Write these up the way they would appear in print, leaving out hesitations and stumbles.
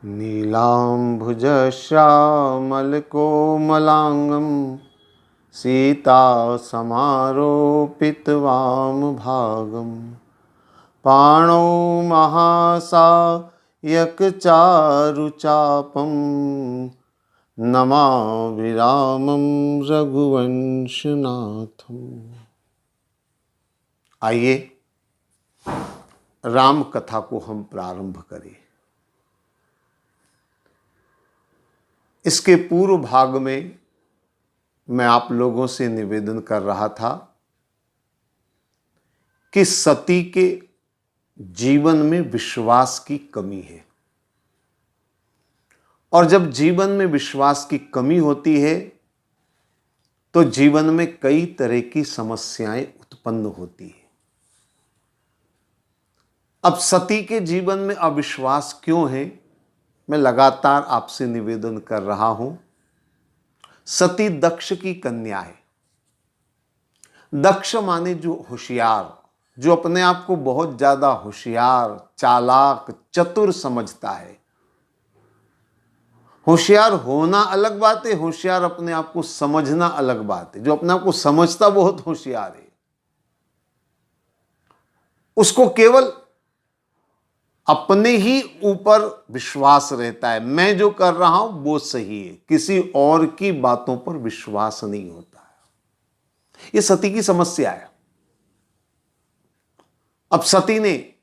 नीलाम्भुजश्यामलकोमलाङ्गं सीतासमारोपितवामभागं पाणौ महासायकचारुचापं नमामि रामं रघुवंशनाथम्। आइए राम कथा को हम प्रारंभ करें। इसके पूर्व भाग में मैं आप लोगों से निवेदन कर रहा था कि सती के जीवन में विश्वास की कमी है, और जब जीवन में विश्वास की कमी होती है तो जीवन में कई तरह की समस्याएं उत्पन्न होती है। अब सती के जीवन में अविश्वास क्यों है, मैं लगातार आपसे निवेदन कर रहा हूं। सती दक्ष की कन्या है। दक्ष माने जो होशियार, जो अपने आप को बहुत ज्यादा होशियार, चालाक, चतुर समझता है। होशियार होना अलग बात है, होशियार अपने आप को समझना अलग बात है। जो अपने आप को समझता बहुत होशियार है, उसको केवल अपने ही ऊपर विश्वास रहता है। मैं जो कर रहा हूं वो सही है, किसी और की बातों पर विश्वास नहीं होता है। यह सती की समस्या है। अब सती ने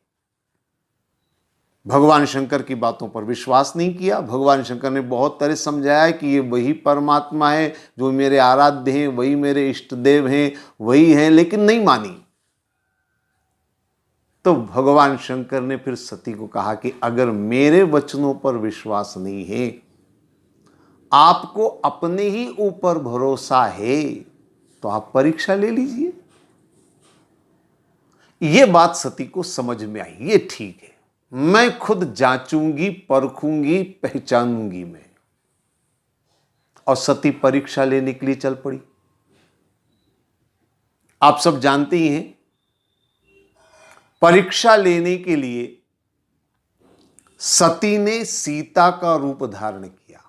भगवान शंकर की बातों पर विश्वास नहीं किया। भगवान शंकर ने बहुत तरह समझाया कि ये वही परमात्मा है जो मेरे आराध्य हैं, वही मेरे इष्ट देव हैं, वही हैं, लेकिन नहीं मानी। तो भगवान शंकर ने फिर सती को कहा कि अगर मेरे वचनों पर विश्वास नहीं है, आपको अपने ही ऊपर भरोसा है, तो आप परीक्षा ले लीजिए। यह बात सती को समझ में आई। ये ठीक है, मैं खुद जांचूंगी, परखूंगी, पहचानूंगी मैं। और सती परीक्षा लेने के लिए चल पड़ी। आप सब जानते ही हैं, परीक्षा लेने के लिए सती ने सीता का रूप धारण किया।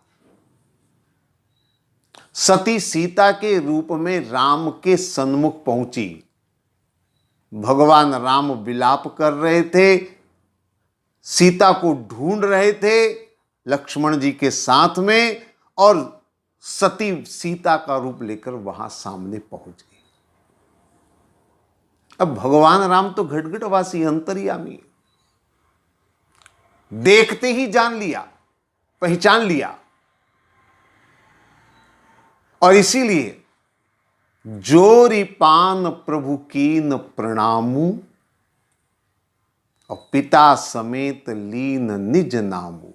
सती सीता के रूप में राम के सन्मुख पहुंची। भगवान राम विलाप कर रहे थे, सीता को ढूंढ रहे थे लक्ष्मण जी के साथ में, और सती सीता का रूप लेकर वहां सामने पहुंच गई। अब भगवान राम तो घटघटवासी, अंतर्यामी, देखते ही जान लिया, पहचान लिया। और इसीलिए जोरी पान प्रभु कीन प्रणामू, और पिता समेत लीन निज नामू।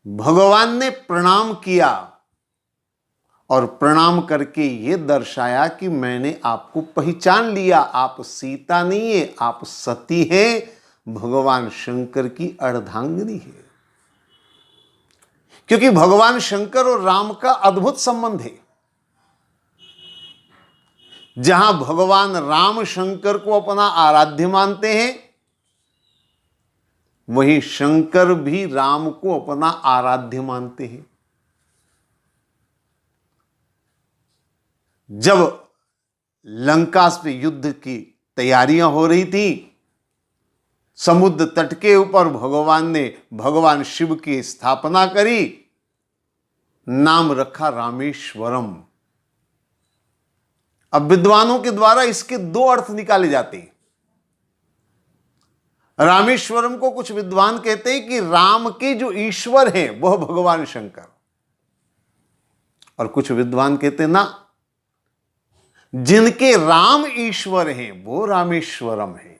भगवान ने प्रणाम किया और प्रणाम करके यह दर्शाया कि मैंने आपको पहचान लिया। आप सीता नहीं है, आप सती हैं, भगवान शंकर की अर्धांगिनी है। क्योंकि भगवान शंकर और राम का अद्भुत संबंध है। जहां भगवान राम शंकर को अपना आराध्य मानते हैं, वहीं शंकर भी राम को अपना आराध्य मानते हैं। जब लंका पे युद्ध की तैयारियां हो रही थी, समुद्र तट के ऊपर भगवान ने भगवान शिव की स्थापना करी, नाम रखा रामेश्वरम। अब विद्वानों के द्वारा इसके दो अर्थ निकाले जाते हैं। रामेश्वरम को कुछ विद्वान कहते हैं कि राम के जो ईश्वर हैं वह भगवान शंकर, और कुछ विद्वान कहते हैं ना, जिनके राम ईश्वर हैं वो रामेश्वरम है।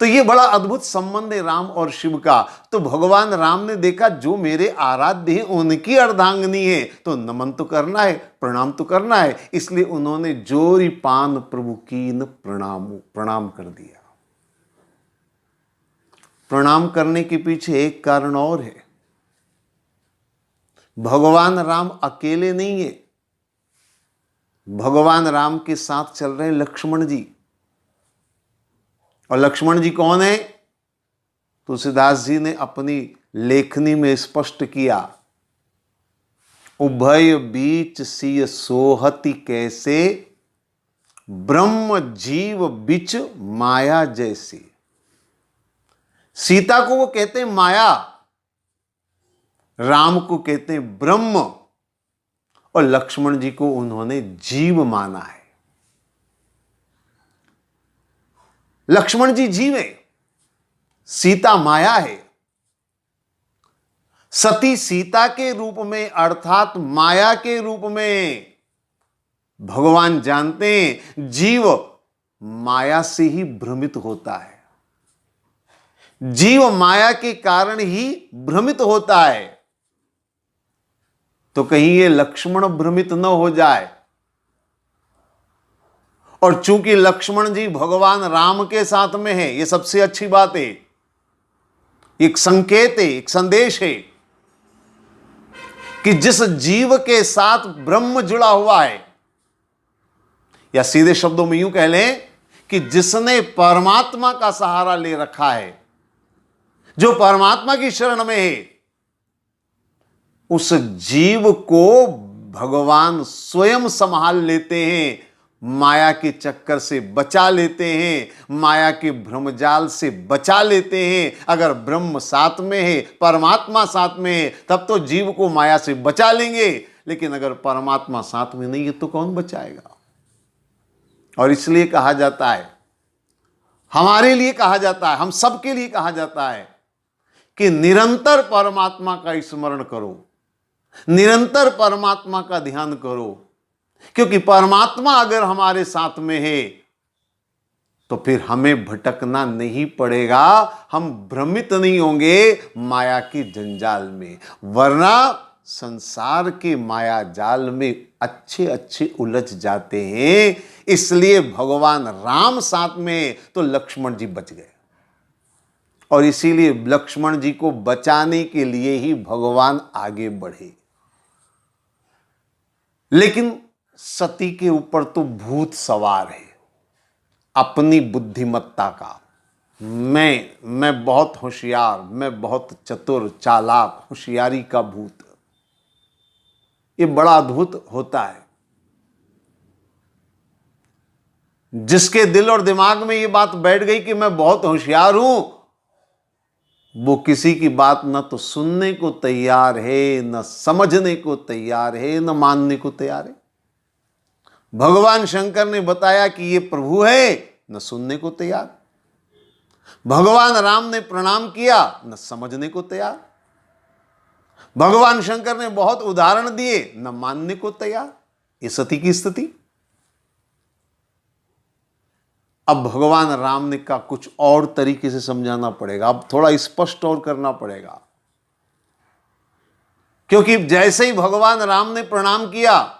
तो यह बड़ा अद्भुत संबंध है राम और शिव का। तो भगवान राम ने देखा जो मेरे आराध्य हैं उनकी अर्धांगिनी है, तो नमन तो करना है, प्रणाम तो करना है। इसलिए उन्होंने जोरी पान प्रभु कीन प्रणाम कर दिया। प्रणाम करने के पीछे एक कारण और है। भगवान राम अकेले नहीं है, भगवान राम के साथ चल रहे लक्ष्मण जी। और लक्ष्मण जी कौन है? तुलसीदास जी ने अपनी लेखनी में स्पष्ट किया, उभय बीच सिय सोहति कैसे, ब्रह्म जीव बिच माया जैसी। सीता को वो कहते हैं माया, राम को कहते हैं ब्रह्म, और लक्ष्मण जी को उन्होंने जीव माना है। लक्ष्मण जी जीव है, सीता माया है। सती सीता के रूप में अर्थात माया के रूप में भगवान जानते हैं जीव माया से ही भ्रमित होता है, जीव माया के कारण ही भ्रमित होता है। तो कहीं ये लक्ष्मण भ्रमित न हो जाए। और चूंकि लक्ष्मण जी भगवान राम के साथ में है, ये सबसे अच्छी बात है, एक संकेत है, एक संदेश है कि जिस जीव के साथ ब्रह्म जुड़ा हुआ है, या सीधे शब्दों में यूं कह लें कि जिसने परमात्मा का सहारा ले रखा है, जो परमात्मा की शरण में है, उस जीव को भगवान स्वयं संभाल लेते हैं, माया के चक्कर से बचा लेते हैं, माया के भ्रमजाल से बचा लेते हैं। अगर ब्रह्म साथ में है, परमात्मा साथ में है, तब तो जीव को माया से बचा लेंगे, लेकिन अगर परमात्मा साथ में नहीं है तो कौन बचाएगा। और इसलिए कहा जाता है, हमारे लिए कहा जाता है, हम सबके लिए कहा जाता है कि निरंतर परमात्मा का स्मरण करो, निरंतर परमात्मा का ध्यान करो, क्योंकि परमात्मा अगर हमारे साथ में है तो फिर हमें भटकना नहीं पड़ेगा, हम भ्रमित नहीं होंगे माया के जंजाल में। वरना संसार के माया जाल में अच्छे अच्छे उलझ जाते हैं। इसलिए भगवान राम साथ में तो लक्ष्मण जी बच गए, और इसीलिए लक्ष्मण जी को बचाने के लिए ही भगवान आगे बढ़े। लेकिन सती के ऊपर तो भूत सवार है अपनी बुद्धिमत्ता का। मैं बहुत होशियार, मैं बहुत चतुर चालाक, होशियारी का भूत। ये बड़ा अद्भुत होता है। जिसके दिल और दिमाग में ये बात बैठ गई कि मैं बहुत होशियार हूं, वो किसी की बात न तो सुनने को तैयार है, न समझने को तैयार है, न मानने को तैयार है। भगवान शंकर ने बताया कि ये प्रभु है, न सुनने को तैयार। भगवान राम ने प्रणाम किया, न समझने को तैयार। भगवान शंकर ने बहुत उदाहरण दिए, न मानने को तैयार। ये सती की स्थिति। अब भगवान राम ने कहा कुछ और तरीके से समझाना पड़ेगा, अब थोड़ा स्पष्ट और करना पड़ेगा। क्योंकि जैसे ही भगवान राम ने प्रणाम किया,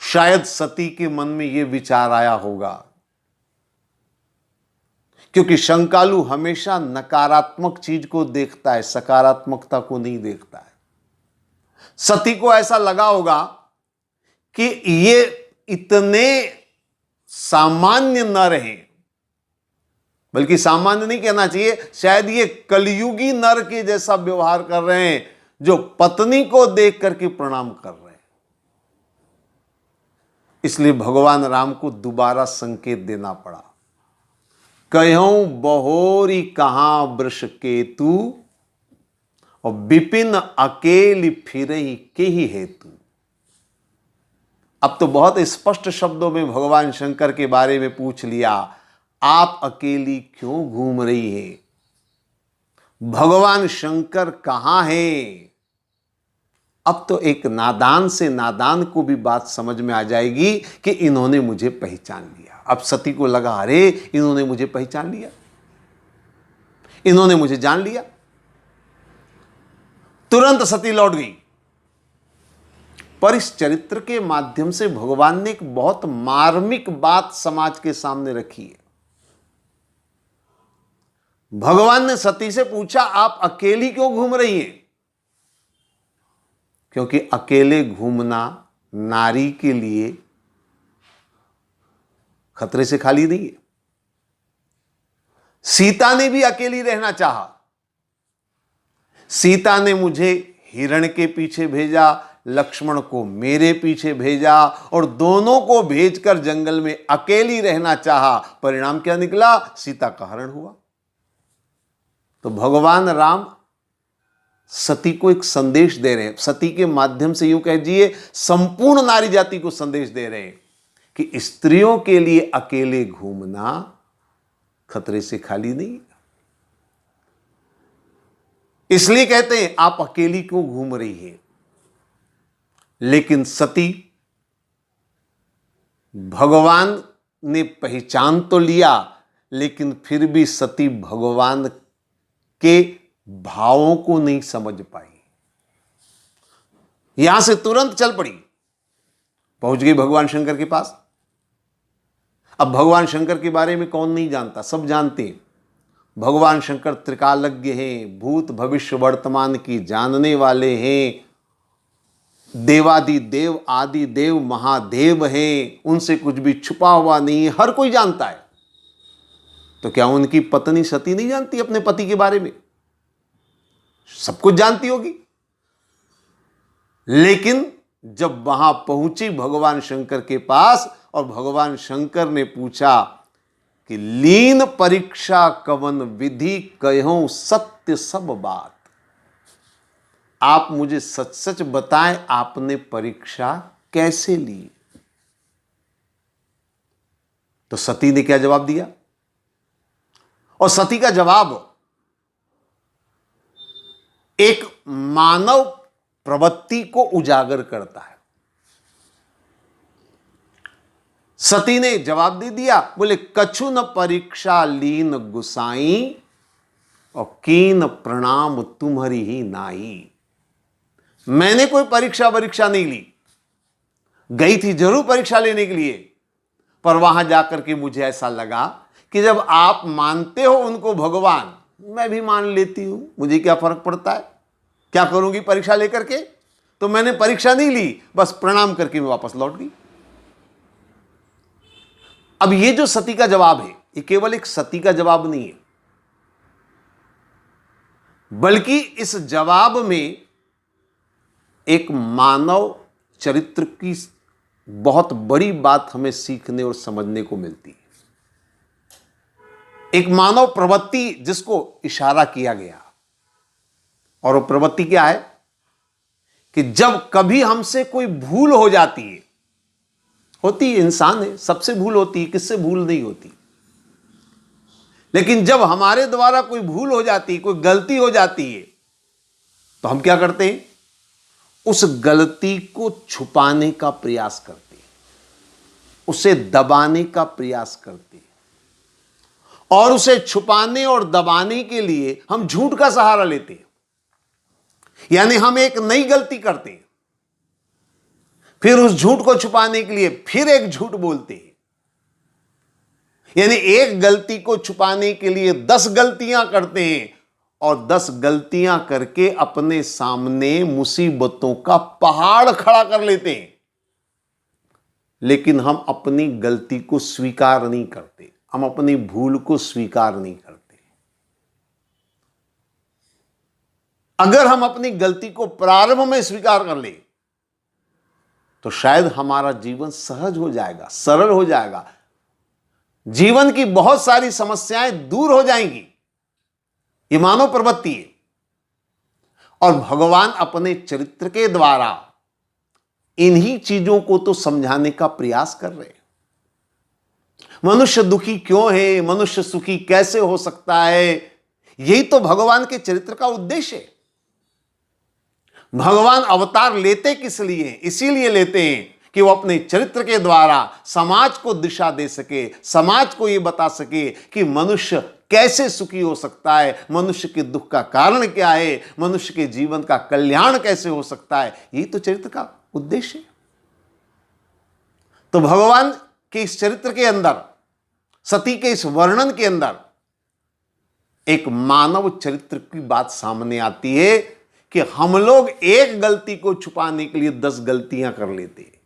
शायद सती के मन में यह विचार आया होगा, क्योंकि शंकालु हमेशा नकारात्मक चीज को देखता है, सकारात्मकता को नहीं देखता है। सती को ऐसा लगा होगा कि ये इतने सामान्य न रहे, बल्कि सामान्य नहीं कहना चाहिए, शायद ये कलयुगी नर के जैसा व्यवहार कर रहे हैं, जो पत्नी को देख करके प्रणाम कर रहे हैं। इसलिए भगवान राम को दोबारा संकेत देना पड़ा। कहूं बहोरी कहां वृष केतु, और विपिन अकेली फिरहि केहि हेतु। अब तो बहुत स्पष्ट शब्दों में भगवान शंकर के बारे में पूछ लिया, आप अकेली क्यों घूम रही है? भगवान शंकर कहां है? अब तो एक नादान से नादान को भी बात समझ में आ जाएगी कि इन्होंने मुझे पहचान लिया। अब सती को लगा, अरे इन्होंने मुझे पहचान लिया, इन्होंने मुझे जान लिया। तुरंत सती लौट गई। पर इस चरित्र के माध्यम से भगवान ने एक बहुत मार्मिक बात समाज के सामने रखी है। भगवान ने सती से पूछा, आप अकेली क्यों घूम रही हैं? क्योंकि अकेले घूमना नारी के लिए खतरे से खाली नहीं है। सीता ने भी अकेली रहना चाहा। सीता ने मुझे हिरण के पीछे भेजा, लक्ष्मण को मेरे पीछे भेजा और दोनों को भेजकर जंगल में अकेली रहना चाहा। परिणाम क्या निकला? सीता का हरण हुआ। तो भगवान राम सती को एक संदेश दे रहे हैं। सती के माध्यम से यूं कहिए संपूर्ण नारी जाति को संदेश दे रहे हैं कि स्त्रियों के लिए अकेले घूमना खतरे से खाली नहीं। इसलिए कहते हैं आप अकेली क्यों घूम रही है। लेकिन सती, भगवान ने पहचान तो लिया, लेकिन फिर भी सती भगवान के भावों को नहीं समझ पाई। यहां से तुरंत चल पड़ी, पहुंच गई भगवान शंकर के पास। अब भगवान शंकर के बारे में कौन नहीं जानता, सब जानते हैं। भगवान शंकर त्रिकालज्ञ हैं, भूत भविष्य वर्तमान की जानने वाले हैं, देवादि देव आदि देव महादेव हैं, उनसे कुछ भी छुपा हुआ नहीं है, हर कोई जानता है। तो क्या उनकी पत्नी सती नहीं जानती अपने पति के बारे में? सब कुछ जानती होगी। लेकिन जब वहां पहुंची भगवान शंकर के पास और भगवान शंकर ने पूछा कि लीन परीक्षा कवन विधि कहूं सत्य सब बात, आप मुझे सच सच बताएं आपने परीक्षा कैसे ली। तो सती ने क्या जवाब दिया? और सती का जवाब एक मानव प्रवृत्ति को उजागर करता है। सती ने जवाब दे दिया, बोले कछु न परीक्षा लीन गुसाई और कीन प्रणाम तुम्हारी ही नाई। मैंने कोई परीक्षा नहीं ली, गई थी जरूर परीक्षा लेने के लिए, पर वहां जाकर के मुझे ऐसा लगा कि जब आप मानते हो उनको भगवान, मैं भी मान लेती हूं, मुझे क्या फर्क पड़ता है, क्या करूंगी परीक्षा लेकर के। तो मैंने परीक्षा नहीं ली, बस प्रणाम करके मैं वापस लौट गई। अब ये जो सती का जवाब है, ये केवल एक सती का जवाब नहीं है, बल्कि इस जवाब में एक मानव चरित्र की बहुत बड़ी बात हमें सीखने और समझने को मिलती है। एक मानव प्रवृत्ति जिसको इशारा किया गया, और वो प्रवृत्ति क्या है कि जब कभी हमसे कोई भूल हो जाती है, होती है, इंसान है, सबसे भूल होती है, किससे भूल नहीं होती। लेकिन जब हमारे द्वारा कोई भूल हो जाती है, कोई गलती हो जाती है, तो हम क्या करते हैं? उस गलती को छुपाने का प्रयास करते हैं, उसे दबाने का प्रयास करते हैं, और उसे छुपाने और दबाने के लिए हम झूठ का सहारा लेते हैं। यानी हम एक नई गलती करते हैं, फिर उस झूठ को छुपाने के लिए फिर एक झूठ बोलते हैं। यानी एक गलती को छुपाने के लिए 10 गलतियां करते हैं, और 10 गलतियां करके अपने सामने मुसीबतों का पहाड़ खड़ा कर लेते हैं। लेकिन हम अपनी गलती को स्वीकार नहीं करते, हम अपनी भूल को स्वीकार नहीं करते। अगर हम अपनी गलती को प्रारंभ में स्वीकार कर ले, तो शायद हमारा जीवन सहज हो जाएगा, सरल हो जाएगा, जीवन की बहुत सारी समस्याएं दूर हो जाएंगी। ये मानव प्रवृत्ति है, और भगवान अपने चरित्र के द्वारा इन्हीं चीजों को तो समझाने का प्रयास कर रहे हैं। मनुष्य दुखी क्यों है, मनुष्य सुखी कैसे हो सकता है, यही तो भगवान के चरित्र का उद्देश्य है। भगवान अवतार लेते किस लिए? इसीलिए लेते हैं कि वो अपने चरित्र के द्वारा समाज को दिशा दे सके, समाज को ये बता सके कि मनुष्य कैसे सुखी हो सकता है, मनुष्य के दुख का कारण क्या है, मनुष्य के जीवन का कल्याण कैसे हो सकता है। यही तो चरित्र का उद्देश्य है। तो भगवान के इस चरित्र के अंदर, सती के इस वर्णन के अंदर एक मानव चरित्र की बात सामने आती है कि हम लोग एक गलती को छुपाने के लिए 10 गलतियां कर लेते हैं।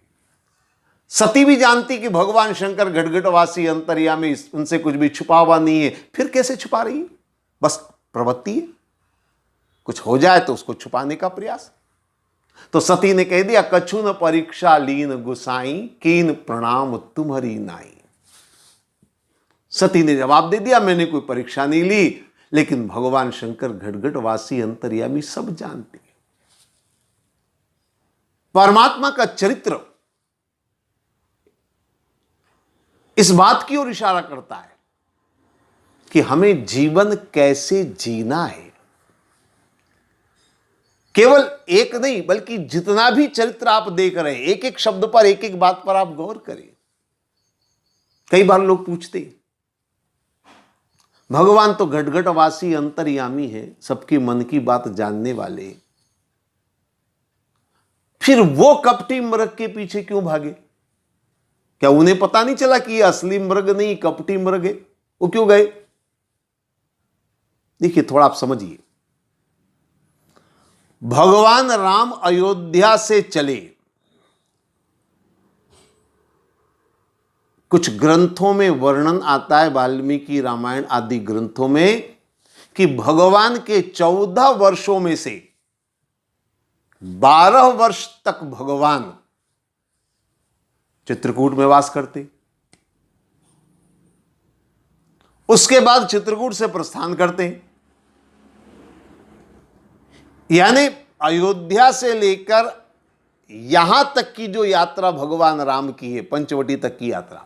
सती भी जानती कि भगवान शंकर घटघटवासी अंतर्यामी, उनसे कुछ भी छुपा हुआ नहीं है, फिर कैसे छुपा रही है? बस प्रवृत्ति है, कुछ हो जाए तो उसको छुपाने का प्रयास। तो सती ने कह दिया, कछु न परीक्षा लीन गुसाई, कीन प्रणाम तुम्हारी नाई। सती ने जवाब दे दिया, मैंने कोई परीक्षा नहीं ली, लेकिन भगवान शंकर घटघटवासी अंतर्यामी सब जानते हैं। परमात्मा का चरित्र इस बात की ओर इशारा करता है कि हमें जीवन कैसे जीना है। केवल एक नहीं, बल्कि जितना भी चरित्र आप देख रहे हैं, एक एक शब्द पर, एक एक बात पर आप गौर करें। कई बार लोग पूछते, भगवान तो घटघटवासी अंतर्यामी है, सबकी मन की बात जानने वाले, फिर वो कपटी मृग के पीछे क्यों भागे? क्या उन्हें पता नहीं चला कि ये असली मृग नहीं, कपटी मृग है? वो क्यों गए? देखिए, थोड़ा आप समझिए। भगवान राम अयोध्या से चले, कुछ ग्रंथों में वर्णन आता है, वाल्मीकि रामायण आदि ग्रंथों में, कि भगवान के 14 वर्षों में से 12 वर्ष तक भगवान चित्रकूट में वास करते, उसके बाद चित्रकूट से प्रस्थान करते हैं। यानी अयोध्या से लेकर यहां तक की जो यात्रा भगवान राम की है, पंचवटी तक की यात्रा,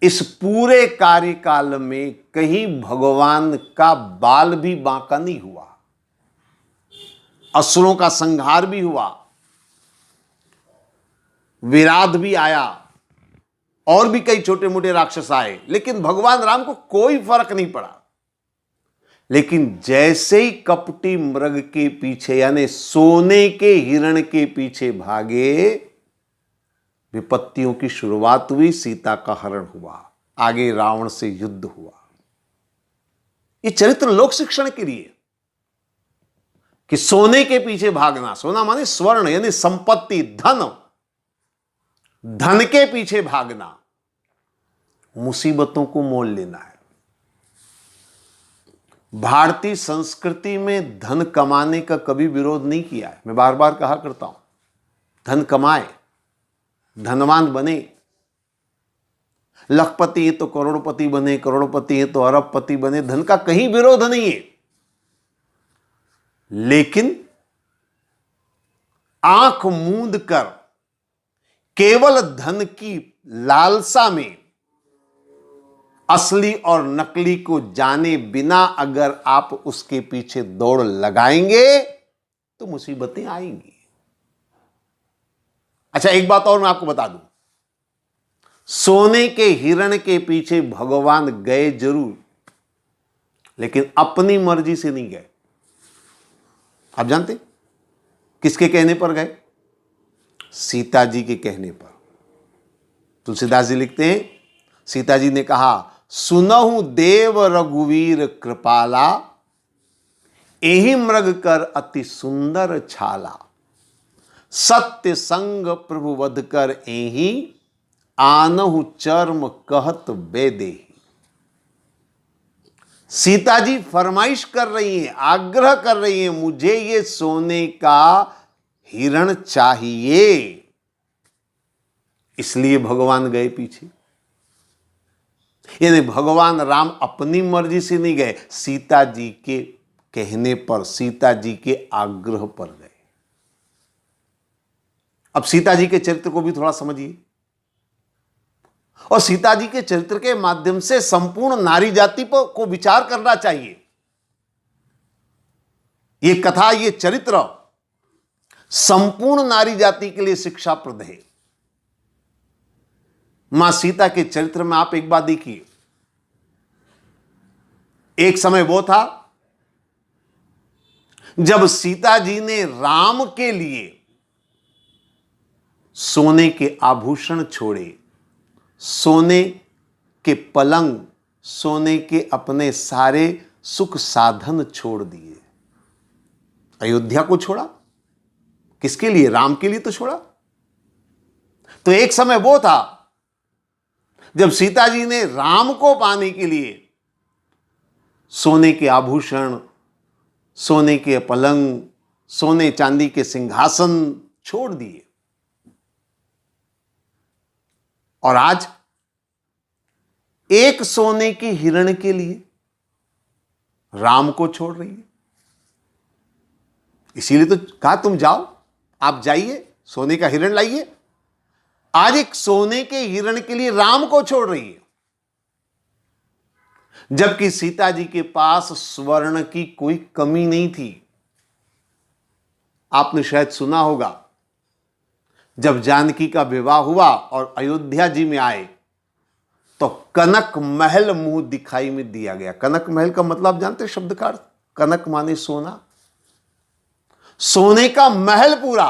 इस पूरे कार्यकाल में कहीं भगवान का बाल भी बांका नहीं हुआ। असुरों का संहार भी हुआ, विराट भी आया, और भी कई छोटे मोटे राक्षस आए, लेकिन भगवान राम को कोई फर्क नहीं पड़ा। लेकिन जैसे ही कपटी मृग के पीछे, यानी सोने के हिरण के पीछे भागे, विपत्तियों की शुरुआत हुई, सीता का हरण हुआ, आगे रावण से युद्ध हुआ। ये चरित्र लोक शिक्षण के लिए, कि सोने के पीछे भागना, सोना माने स्वर्ण यानी संपत्ति, धन, धन के पीछे भागना, मुसीबतों को मोल लेना है। भारतीय संस्कृति में धन कमाने का कभी विरोध नहीं किया है। मैं बार बार कहा करता हूं, धन कमाए, धनवान बने, लखपति है तो करोड़पति बने, करोड़पति है तो अरबपति बने, धन का कहीं विरोध नहीं है। लेकिन आंख मूंद कर केवल धन की लालसा में असली और नकली को जाने बिना अगर आप उसके पीछे दौड़ लगाएंगे तो मुसीबतें आएंगी। अच्छा, एक बात और मैं आपको बता दूं, सोने के हिरण के पीछे भगवान गए जरूर, लेकिन अपनी मर्जी से नहीं गए। आप जानते किसके कहने पर गए? सीता जी के कहने पर। तुलसीदास जी लिखते हैं, सीता जी ने कहा, सुनहु देव रघुवीर कृपाला, एहि मृग कर अति सुंदर छाला, सत्य संग प्रभु वध कर एहि, आनहु चर्म कहत बेदेहि। सीता जी फरमाइश कर रही हैं, आग्रह कर रही हैं, मुझे ये सोने का हिरण चाहिए। इसलिए भगवान गए पीछे। यानी भगवान राम अपनी मर्जी से नहीं गए, सीता जी के कहने पर, सीता जी के आग्रह पर गए। अब सीता जी के चरित्र को भी थोड़ा समझिए, और सीता जी के चरित्र के माध्यम से संपूर्ण नारी जाति को विचार करना चाहिए। यह कथा, यह चरित्र संपूर्ण नारी जाति के लिए शिक्षाप्रद है। मां सीता के चरित्र में आप एक बात देखिए, एक समय वो था जब सीता जी ने राम के लिए सोने के आभूषण छोड़े, सोने के पलंग, सोने के अपने सारे सुख साधन छोड़ दिए। अयोध्या को छोड़ा, किसके लिए? राम के लिए तो छोड़ा। तो एक समय वो था जब सीता जी ने राम को पाने के लिए सोने के आभूषण, सोने के पलंग, सोने चांदी के सिंहासन छोड़ दिए। और आज एक सोने के हिरण के लिए राम को छोड़ रही है। इसीलिए तो कहा तुम जाओ, आप जाइए, सोने का हिरण लाइए। आज एक सोने के हिरण के लिए राम को छोड़ रही है, जबकि सीता जी के पास स्वर्ण की कोई कमी नहीं थी। आपने शायद सुना होगा, जब जानकी का विवाह हुआ और अयोध्या जी में आए तो कनक महल मुंह दिखाई में दिया गया। कनक महल का मतलब जानते हैं शब्द का अर्थ? कनक माने सोना, सोने का महल पूरा।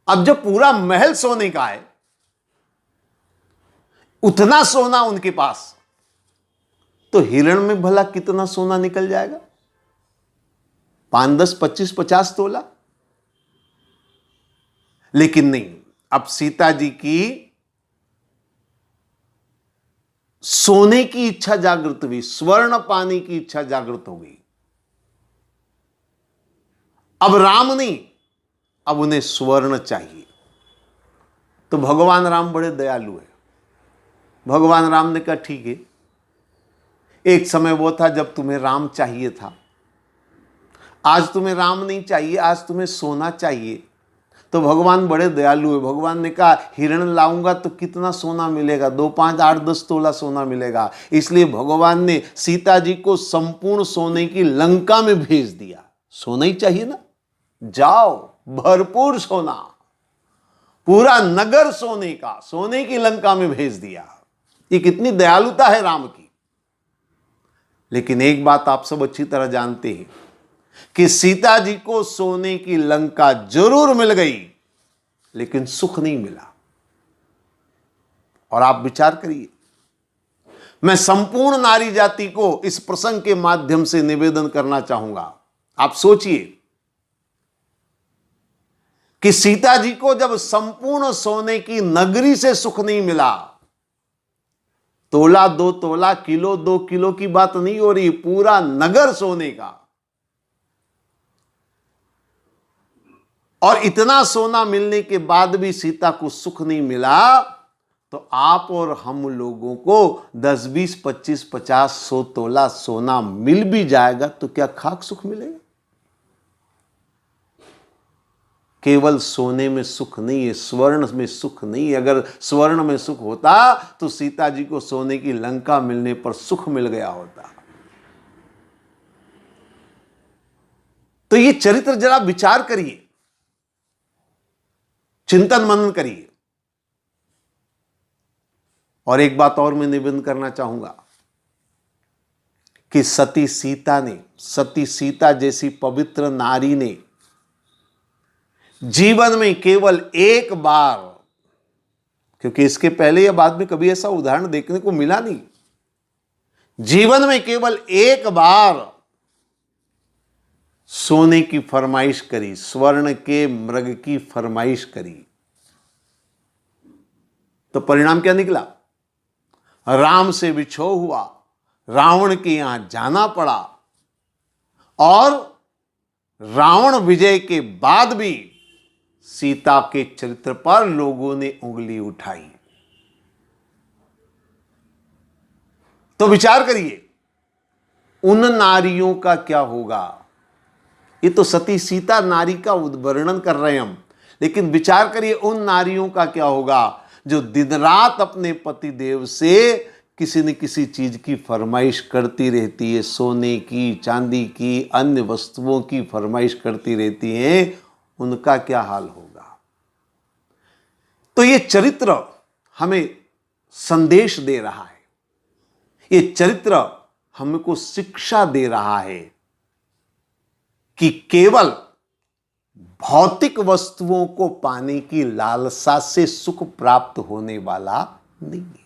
अब जब पूरा महल सोने का है, उतना सोना उनके पास, तो हिरण में भला कितना सोना निकल जाएगा? 5, 10, 25, 50 तोला। लेकिन नहीं, अब सीता जी की सोने की इच्छा जागृत हुई, स्वर्ण पाने की इच्छा जागृत हो गई। अब राम नहीं, अब उन्हें स्वर्ण चाहिए। तो भगवान राम बड़े दयालु है। भगवान राम ने कहा ठीक है, एक समय वो था जब तुम्हें राम चाहिए था, आज तुम्हें राम नहीं चाहिए, आज तुम्हें सोना चाहिए। तो भगवान बड़े दयालु है। भगवान ने कहा हिरण लाऊंगा तो कितना सोना मिलेगा? 2, 5, 8, 10 तोला सोना मिलेगा। इसलिए भगवान ने सीता जी को संपूर्ण सोने की लंका में भेज दिया। सोना ही चाहिए ना, जाओ, भरपूर सोना, पूरा नगर सोने का, सोने की लंका में भेज दिया। ये कितनी दयालुता है राम की। लेकिन एक बात आप सब अच्छी तरह जानते हैं कि सीता जी को सोने की लंका जरूर मिल गई, लेकिन सुख नहीं मिला। और आप विचार करिए, मैं संपूर्ण नारी जाति को इस प्रसंग के माध्यम से निवेदन करना चाहूंगा। आप सोचिए कि सीता जी को जब संपूर्ण सोने की नगरी से सुख नहीं मिला, तोला 2 तोला, किलो 2 किलो की बात नहीं हो रही, पूरा नगर सोने का, और इतना सोना मिलने के बाद भी सीता को सुख नहीं मिला, तो आप और हम लोगों को 10, 20, 25, 50, 100 तोला सोना मिल भी जाएगा तो क्या खाक सुख मिलेगा? केवल सोने में सुख नहीं है, स्वर्ण में सुख नहीं है। अगर स्वर्ण में सुख होता तो सीता जी को सोने की लंका मिलने पर सुख मिल गया होता। तो ये चरित्र जरा विचार करिए, चिंतन मनन करिए। और एक बात और मैं निवेदन करना चाहूंगा कि सती सीता जैसी पवित्र नारी ने जीवन में केवल एक बार, क्योंकि इसके पहले या बाद में कभी ऐसा उदाहरण देखने को मिला नहीं, जीवन में केवल एक बार सोने की फरमाइश करी, स्वर्ण के मृग की फरमाइश करी। तो परिणाम क्या निकला? राम से विछोह हुआ, रावण के यहां जाना पड़ा, और रावण विजय के बाद भी सीता के चरित्र पर लोगों ने उंगली उठाई। तो विचार करिए, उन नारियों का क्या होगा? ये तो सती सीता नारी का वर्णन कर रहे हैं हम, लेकिन विचार करिए उन नारियों का क्या होगा जो दिन रात अपने पति देव से किसी न किसी चीज की फरमाइश करती रहती है, सोने की, चांदी की, अन्य वस्तुओं की फरमाइश करती रहती हैं। उनका क्या हाल होगा? तो ये चरित्र हमें संदेश दे रहा है, ये चरित्र हमको शिक्षा दे रहा है कि केवल भौतिक वस्तुओं को पाने की लालसा से सुख प्राप्त होने वाला नहीं है।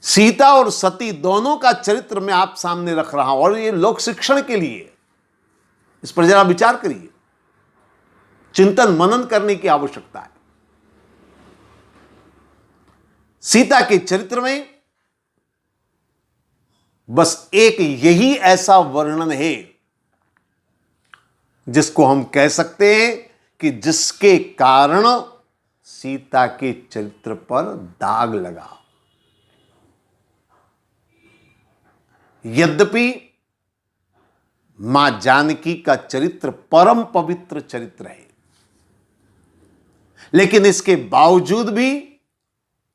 सीता और सती दोनों का चरित्र मैं आप सामने रख रहा हूं, और ये लोक शिक्षण के लिए, इस पर जरा विचार करिए। चिंतन मनन करने की आवश्यकता है। सीता के चरित्र में बस एक यही ऐसा वर्णन है जिसको हम कह सकते हैं कि जिसके कारण सीता के चरित्र पर दाग लगा। यद्यपि मां जानकी का चरित्र परम पवित्र चरित्र है, लेकिन इसके बावजूद भी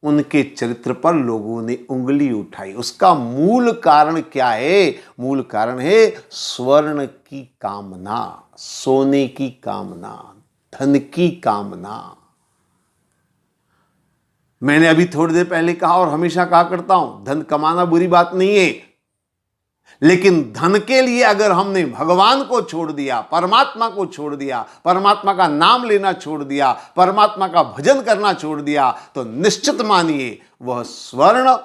उनके चरित्र पर लोगों ने उंगली उठाई। उसका मूल कारण क्या है? मूल कारण है स्वर्ण की कामना, सोने की कामना, धन की कामना। मैंने अभी थोड़ी देर पहले कहा और हमेशा कहा करता हूं, धन कमाना बुरी बात नहीं है, लेकिन धन के लिए अगर हमने भगवान को छोड़ दिया, परमात्मा को छोड़ दिया, परमात्मा का नाम लेना छोड़ दिया, परमात्मा का भजन करना छोड़ दिया, तो निश्चित मानिए वह स्वर्ण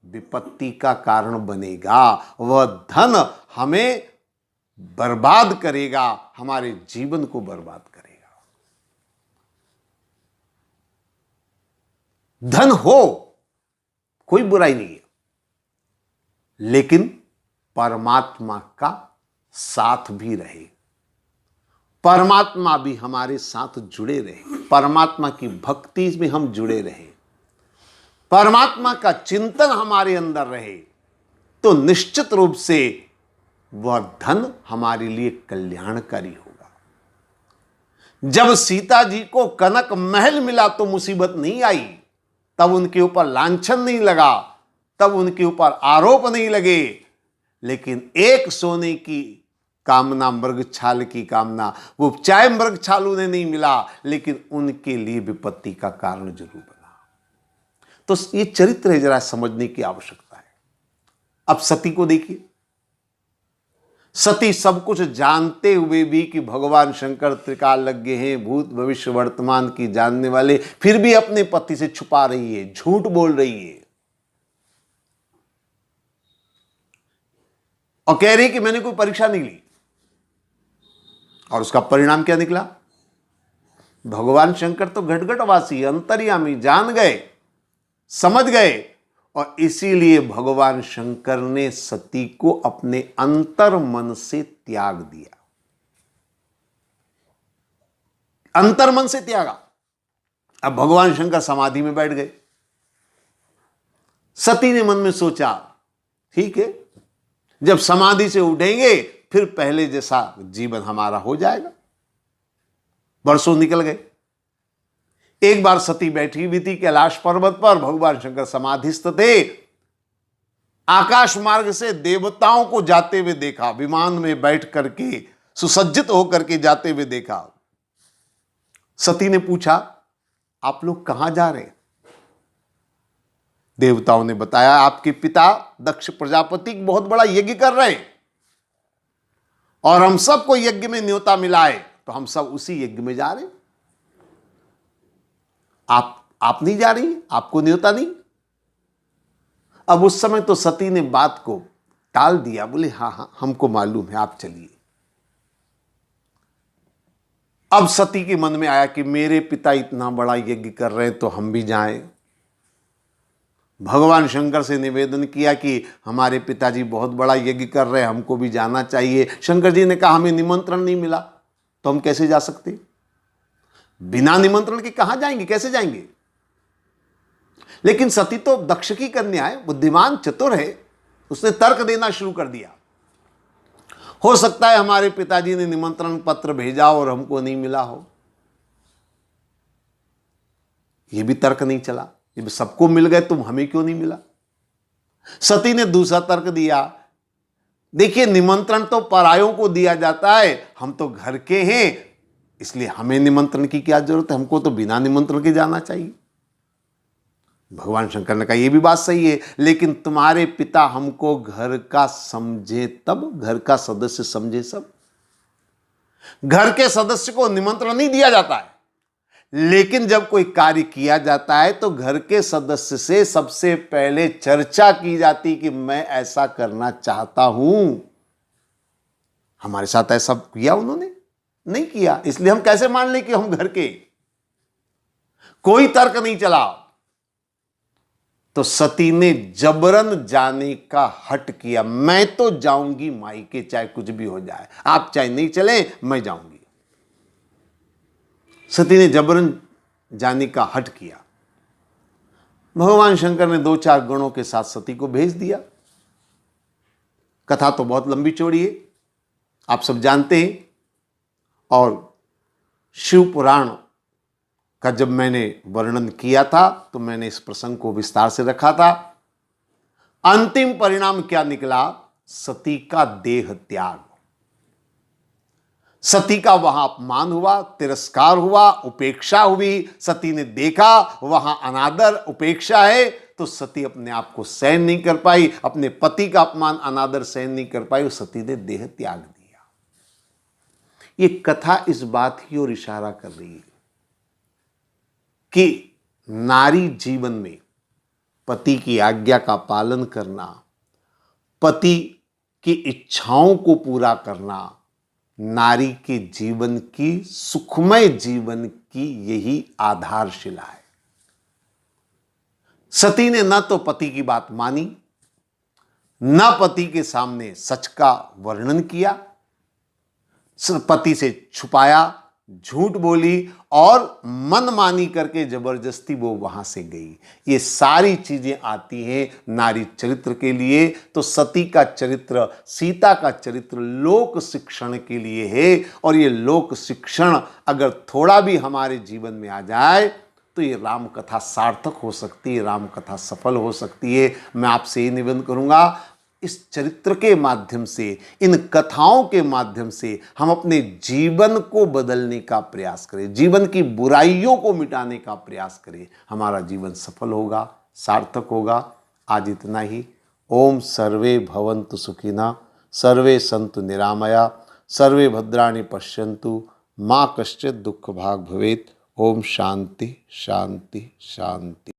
विपत्ति का कारण बनेगा। वह धन हमें बर्बाद करेगा, हमारे जीवन को बर्बाद करेगा। धन हो, कोई बुराई नहीं है, लेकिन परमात्मा का साथ भी रहे, परमात्मा भी हमारे साथ जुड़े रहे, परमात्मा की भक्ति में हम जुड़े रहे, परमात्मा का चिंतन हमारे अंदर रहे, तो निश्चित रूप से वह धन हमारे लिए कल्याणकारी होगा। जब सीता जी को कनक महल मिला तो मुसीबत नहीं आई, तब उनके ऊपर लांछन नहीं लगा, तब उनके ऊपर आरोप नहीं लगे, लेकिन एक सोने की कामना, मृगछाल की कामना, वो चाहे मृगछाल उन्हें नहीं मिला, लेकिन उनके लिए विपत्ति का कारण जरूर बना। तो ये चरित्र है, जरा समझने की आवश्यकता है। अब सती को देखिए। सती सब कुछ जानते हुए भी कि भगवान शंकर त्रिकालज्ञ हैं, भूत भविष्य वर्तमान की जानने वाले, फिर भी अपने पति से छुपा रही है, झूठ बोल रही है और कह रही कि मैंने कोई परीक्षा नहीं ली। और उसका परिणाम क्या निकला? भगवान शंकर तो घटघटवासी, अंतर्यामी, जान गए, समझ गए, और इसीलिए भगवान शंकर ने सती को अपने अंतर मन से त्याग दिया। अंतर मन से त्यागा। अब भगवान शंकर समाधि में बैठ गए। सती ने मन में सोचा, ठीक है, जब समाधि से उठेंगे फिर पहले जैसा जीवन हमारा हो जाएगा। वर्षों निकल गए। एक बार सती बैठी हुई थी कैलाश पर्वत पर, भगवान शंकर समाधिस्थ थे। आकाश मार्ग से देवताओं को जाते हुए देखा, विमान में बैठ करके सुसज्जित होकर के जाते हुए देखा। सती ने पूछा, आप लोग कहां जा रहे हैं? देवताओं ने बताया, आपके पिता दक्ष प्रजापति बहुत बड़ा यज्ञ कर रहे हैं और हम सबको यज्ञ में न्योता मिला है, तो हम सब उसी यज्ञ में जा रहे हैं। आप नहीं जा रही, आपको न्योता नहीं। अब उस समय तो सती ने बात को टाल दिया, बोले हाँ हाँ हमको मालूम है, आप चलिए। अब सती के मन में आया कि मेरे पिता इतना बड़ा यज्ञ कर रहे हैं तो हम भी जाएं। भगवान शंकर से निवेदन किया कि हमारे पिताजी बहुत बड़ा यज्ञ कर रहे हैं, हमको भी जाना चाहिए। शंकर जी ने कहा हमें निमंत्रण नहीं मिला, तो हम कैसे जा सकते? बिना निमंत्रण के कहां जाएंगे, कैसे जाएंगे? लेकिन सती तो दक्ष की कन्या है, बुद्धिमान चतुर है, उसने तर्क देना शुरू कर दिया। हो सकता है हमारे पिताजी ने निमंत्रण पत्र भेजा और हमको नहीं मिला हो। यह भी तर्क नहीं चला, ये सबको मिल गए, तुम हमें क्यों नहीं मिला? सती ने दूसरा तर्क दिया, देखिए निमंत्रण तो परायों को दिया जाता है, हम तो घर के हैं, इसलिए हमें निमंत्रण की क्या जरूरत है, हमको तो बिना निमंत्रण के जाना चाहिए। भगवान शंकर ने कहा यह भी बात सही है, लेकिन तुम्हारे पिता हमको घर का समझे तब, घर का सदस्य समझे सब। घर के सदस्य को निमंत्रण नहीं दिया जाता है, लेकिन जब कोई कार्य किया जाता है तो घर के सदस्य से सबसे पहले चर्चा की जाती कि मैं ऐसा करना चाहता हूं। हमारे साथ ऐसा किया उन्होंने? नहीं किया, इसलिए हम कैसे मान लें कि हम घर के। कोई तर्क नहीं चला। तो सती ने जबरन जाने का हट किया। मैं तो जाऊंगी मायके, चाहे कुछ भी हो जाए, आप चाहे नहीं चले, मैं जाऊंगी। सती ने जबरन जाने का हट किया। भगवान शंकर ने 2-4 गणों के साथ सती को भेज दिया। कथा तो बहुत लंबी चौड़ी है, आप सब जानते हैं। और शिव पुराण का जब मैंने वर्णन किया था तो मैंने इस प्रसंग को विस्तार से रखा था। अंतिम परिणाम क्या निकला? सती का देह त्याग। सती का वहां अपमान हुआ, तिरस्कार हुआ, उपेक्षा हुई। सती ने देखा वहां अनादर, उपेक्षा है, तो सती अपने आप को सहन नहीं कर पाई, अपने पति का अपमान, अनादर सहन नहीं कर पाई, सती ने देह त्याग दिया। ये कथा इस बात की ओर इशारा कर रही है कि नारी जीवन में पति की आज्ञा का पालन करना, पति की इच्छाओं को पूरा करना, नारी के जीवन की, सुखमय जीवन की यही आधारशिला है। सती ने न तो पति की बात मानी, न पति के सामने सच का वर्णन किया, पति से छुपाया, झूठ बोली और मनमानी करके जबरदस्ती वो वहां से गई। ये सारी चीजें आती हैं नारी चरित्र के लिए। तो सती का चरित्र, सीता का चरित्र लोक शिक्षण के लिए है। और ये लोक शिक्षण अगर थोड़ा भी हमारे जीवन में आ जाए तो ये राम कथा सार्थक हो सकती है, राम कथा सफल हो सकती है। मैं आपसे ये निवेदन करूंगा, इस चरित्र के माध्यम से, इन कथाओं के माध्यम से हम अपने जीवन को बदलने का प्रयास करें, जीवन की बुराइयों को मिटाने का प्रयास करें। हमारा जीवन सफल होगा, सार्थक होगा। आज इतना ही। ओम सर्वे भवन्तु सुखिनः, सर्वे सन्तु निरामया, सर्वे भद्राणि पश्यन्तु, मा कश्चित् दुःखभाग् भवेत्। ओम शांति शांति शांति।